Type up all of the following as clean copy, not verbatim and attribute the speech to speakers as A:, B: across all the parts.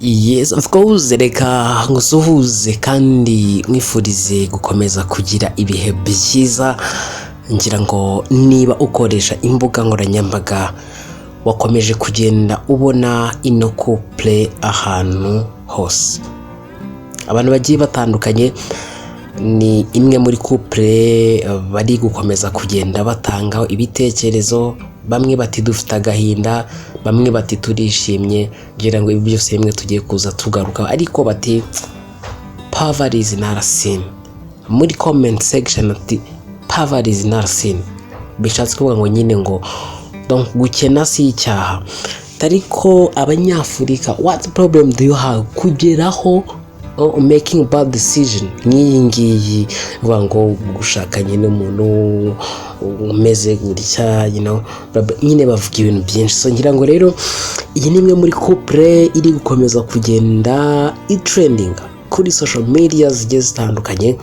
A: Yes, of course, reka ngusuhuze kandi mwifurize gukomeza kugira ibihe byiza. Ngira ngo niba ukoresha imbuga nkoranyambaga wakomeje kugenda ubona ino couple ahantu hose. Abantu bagiye batandukanye, ni imwe muri couple bari gukomeza kugenda batangaho ibitekerezo. Bamwe bati dufite agahinda, bamwe bati turishimye, ngira ngo ibi byose bimwe tugiye kuza tugaruka, ariko bati poverty is not a sin. Muri comment section ati poverty is not a sin, bishatse kuvuga ngo nyine ngo donc gukena si icyaha. Ariko abanyafurika, what problem do you have kugeraho making bad decision nk'iyi ngiyi, uvuga ngo gushakanye n'umuntu umeze gutya, nyine bavuga ibintu byinshi. So ngira ngo rero iyi ni imwe muri couple iri gukomeza kugenda trending kuri social media zigiye zitandukanye.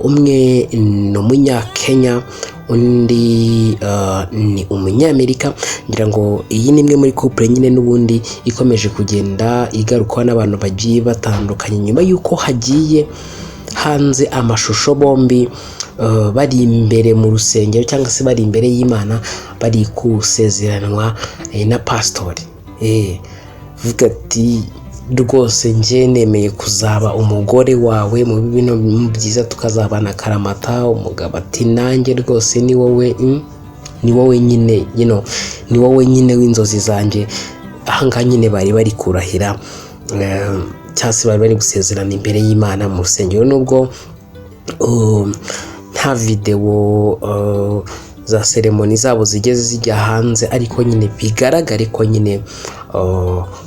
A: Umwe ni umunyakenya, undi ni umunyamerika. Ngira ngo iyi ni imwe muri couple nyine n'ubundi ikomeje kugenda igarukwa n'abantu bagiye batandukanye, nyuma y'uko hagiye hanze amashusho bombi bari imbere mu rusengero cyangwa se bari imbere y'Imana, bari kusezeranwa na pastori. Vuga ati rwose njye nemeye kuzaba umugore wawe mu bino byiza, tukazabana karamata. Umugabo ati nanjye rwose ni wowe nyine, ni wowe nyine w'inzozi zanjye. Ahangaha nyine bari kurahira cyangwa se bari gusezerana imbere y'Imana mu rusengero. Nubwo nta video za ceremony zabo zigeze zijya hanze, ariko nyine bigaragare ko nyine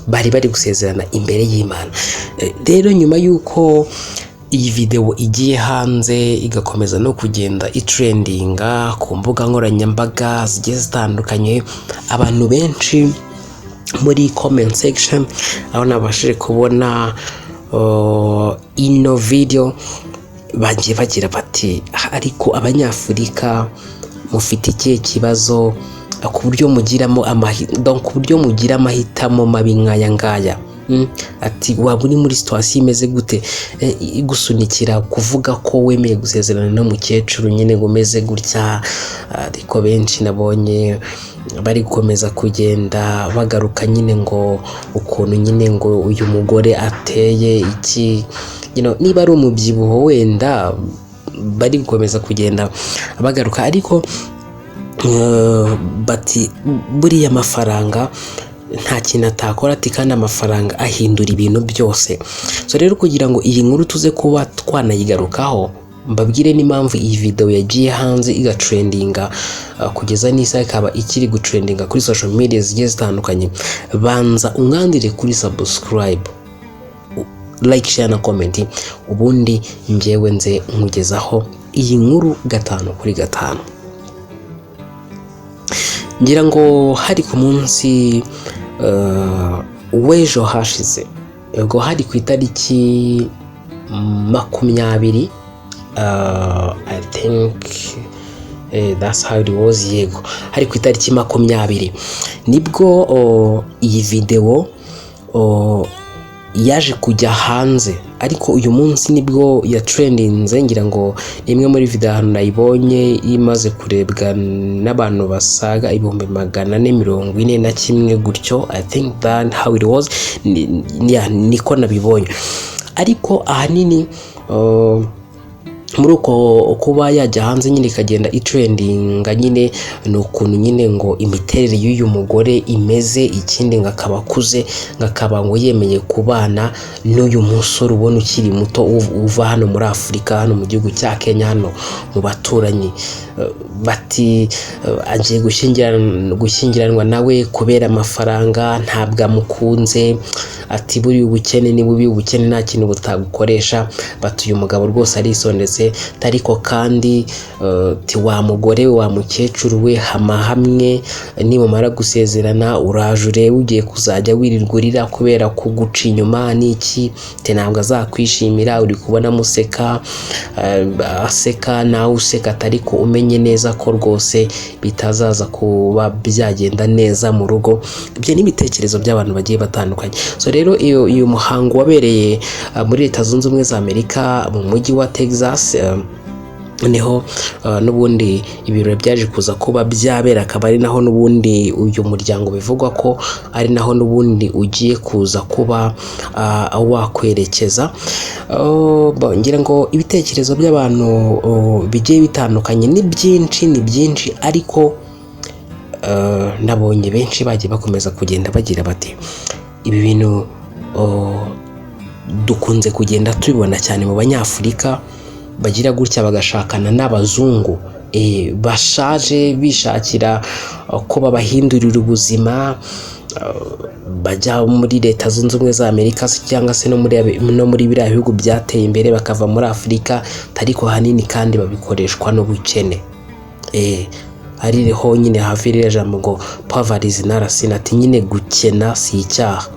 A: bari gusezerana imbere y'Imana. Rero nyuma y'uko iyi video igiye hanze igakomeza no kugenda itrendinga ku mbuga nkoranyambaga zigiye zitandukanye, abantu benshi muri comment section aho nabashije kubona ino video bagiye bagira bati ariko abanyafurika mufite ikihe kibazo ku buryo mugira amahitamo mabi nk'aya ngaya? Ati waba uri muri situation imeze gute igusunikira kuvuga ko wemeye gusezerana n'umukecuru nyine ngo umeze gutya? Ariko benshi nabonye bari gukomeza kugenda bagaruka nyine ngo ukuntu nyine ngo uyu mugore ateye iki, niba ari umubyibuho wenda bari gukomeza kugenda bagaruka. Ariko bati buriya amafaranga nta kintu atakora, ati kandi amafaranga ahindura ibintu byose. So rero kugira ngo iyi nkuru tuze kuba twanayigarukaho, mbabwire n'impamvu iyi video yagiye hanze igatrendinga kugeza n'isaha ikaba ikiri gutrendinga kuri social media zigiye zitandukanye. Banza umwandire kuri subscribe, like, share na comment, ubundi njyewe nze nkugezaho iyi nkuru 5/5. Ngira ngo hari ku munsi w'ejo hashize, ubwo hari ku itariki 20, I think that's how it was. Yego, hari ku itariki 20 nibwo iyi video yaje kujya hanze, ariko uyu munsi nibwo ya trendinze. Ngira ngo imwe muri video hano nayibonye imaze kurebwa n'abantu basaga 441 gutyo. I think that how it was, niko nabibonye. Ariko ahanini muri uko kuba yajya hanze nyine ikagenda itrendinga, nyine ni ukuntu nyine ngo imiterere y'uyu mugore imeze, ikindi ngo akaba akuze, ngo akaba ngo yemeye kubana n'uyu musore ubona ukiri muto uva hano muri Afurika, hano mu gihugu cya Kenya, hano mu baturanyi. Bati agiye gushyingiranwa nawe kubera amafaranga, ntabwo amukunze. Ati buri ubukene ni bubi, ubukene nta kintu butagukoresha. Bati uyu mugabo rwose arisondetse. Ariko kandi wa mugore wa mukecuru we, hamwe nimumara gusezerana uraje urebe ugiye kuzajya wirirwa kubera kuguca inyuma n'iki, ntabwo azakwishimira. Uri kubona museka aseka nawe useka, ariko umenye neza ko rwose bitazaza kuba byagenda neza mu rugo. Ibyo ni ibitekerezo by'abantu bagiye batandukanye. So rero iyo muhango wabereye muri Leta Zunze Ubumwe za Amerika mu mujyi wa Texas, niho n'ubundi ibirori byaje kuza kuba byabera, akaba ari naho n'ubundi uyu muryango bivugwa ko ari naho n'ubundi ugiye kuza kuba wakwerekeza. Ngira ngo ibitekerezo by'abantu bigiye bitandukanye ni byinshi, ariko nabonye benshi bagiye bakomeza kugenda bagira bati ibi bintu dukunze kugenda tubibona cyane mu Banyafurika bagira gutya bagashakana n'abazungu bashaje bishakira ko babahindurira ubuzima, bajya muri Leta Zunze Ubumwe za Amerika cyangwa se no muri biriya bihugu byateye imbere bakava muri Afurika, ariko hanini kandi babikoreshwa n'ubukene. Hariho nyine hafi iriya jambo ngo poverty is not a sin, ati nyine gukena si icyaha.